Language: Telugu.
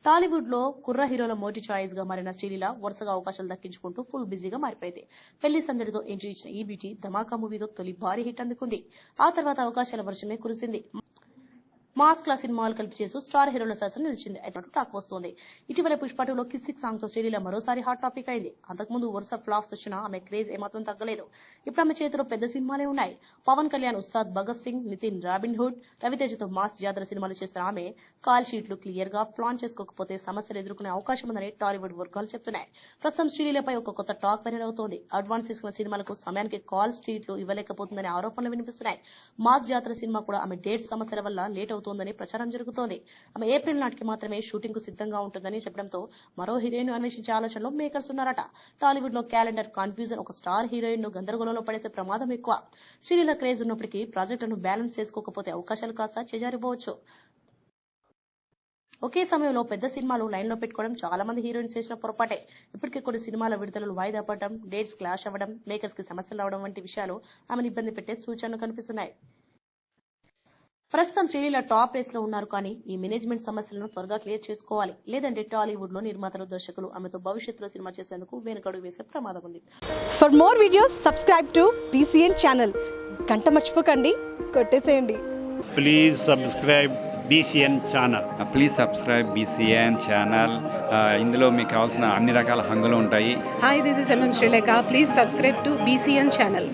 టాలీవుడ్ లో కుర్ర హీరోల మోటి చాయిస్ గా మారిన శ్రీలీల వరుసగా అవకాశాలు దక్కించుకుంటూ ఫుల్ బిజీగా మారిపోయింది. పెళ్లి సందడితో ఎంట్రీ ఇచ్చిన ఈ బ్యూటీ ధమాకా మూవీతో తొలి భారీ హిట్ అందుకుంది. ఆ తర్వాత అవకాశాల వర్షమే కురిసింది. మాస్ క్లాస్ సినిమాలు కలిపి చేస్తూ స్టార్ హీరోల సరసన నిలిచింది అయితే టాక్ వస్తోంది. ఇటీవల పుష్ప 2లో కిస్సిక్ సాంగ్ తో శ్రీలీల మరోసారి హాట్ టాపిక్ అయింది. అంతకుముందు వరుస ఫ్లాప్స్ వచ్చినా ఆమె క్రేజ్ ఏమాత్రం తగ్గలేదు. ఇప్పుడు ఆమె చేతిలో పెద్ద సినిమాలే ఉన్నాయి. పవన్ కళ్యాణ్ ఉస్తాద్ భగత్ సింగ్, నితిన్ రాబిన్ హుడ్, రవితేజతో మాస్ జాతర సినిమాలు చేస్తున్న ఆమె కాల్ షీట్లు క్లియర్ గా ప్లాన్ చేసుకోకపోతే సమస్యలు ఎదుర్కొనే అవకాశం ఉందని టాలీవుడ్ వర్గాలు చెప్తున్నాయి. ప్రస్తుతం శ్రీలీలపై ఒక కొత్త టాక్ వైరల్ అవుతోంది. అడ్వాన్స్ తీసుకున్న సినిమాలకు సమయానికి కాల్ షీట్లు ఇవ్వలేకపోతుందనే ఆరోపణలు వినిపిస్తున్నాయి. మాస్ జాతర సినిమా కూడా ఆమె డేట్ సమస్యల వల్ల లేట్ అవుతోందని ప్రచారం జరుగుతోంది. ఆమె ఏప్రిల్ నాటికి మాత్రమే షూటింగ్ కు సిద్ధంగా ఉంటుందని చెప్పడంతో మరో హీరోయిన్ అన్వేషించే ఆలోచనలో మేకర్స్ ఉన్నారట. టాలీవుడ్ లో క్యాలెండర్ కన్ఫ్యూజన్ ఒక స్టార్ హీరోయిన్ ను గందరగోళంలో పడేసే ప్రమాదం ఎక్కువ. శ్రీలీల క్రేజ్ ఉన్నప్పటికీ ప్రాజెక్టులను బ్యాలెన్స్ చేసుకోకపోతే అవకాశాలు కాస్త చేజారిపోవచ్చు. ఒకే సమయంలో పెద్ద సినిమాలు లైన్ లో పెట్టుకోవడం చాలా మంది హీరోయిన్స్ చేసిన పొరపాటే. ఇప్పటికే కొన్ని సినిమాల విడుదలలు వాయిదా పడడం, డేట్స్ క్లాష్ అవ్వడం, మేకర్స్ కి సమస్యలు రావడం వంటి విషయాలు ఆమెను ఇబ్బంది పెట్టే సూచనలు కనిపిస్తున్నాయి. ప్రస్తుతం శ్రీలీల టాప్ రేస్ లో ఉన్నారు కానీ ఈ మేనేజ్మెంట్ సమస్యలను త్వరగా క్లియర్ చేసుకోవాలి. లేదంటే టాలీవుడ్ లో నిర్మాతలు, దర్శకులు ఆమెతో భవిష్యత్తులో సినిమా చేసేందుకు వెనుకడుగు వేసే ప్రమాదం ఉంది. For more videos subscribe to BCN channel. గంట మర్చిపోకండి, కొట్టేసేయండి. Please subscribe BCN channel. Please subscribe BCN channel. ఇందులో మీకు కావాల్సిన అన్ని రకాల హంగులు ఉంటాయి. Hi, this is MM Sri Lanka. Please subscribe to BCN channel.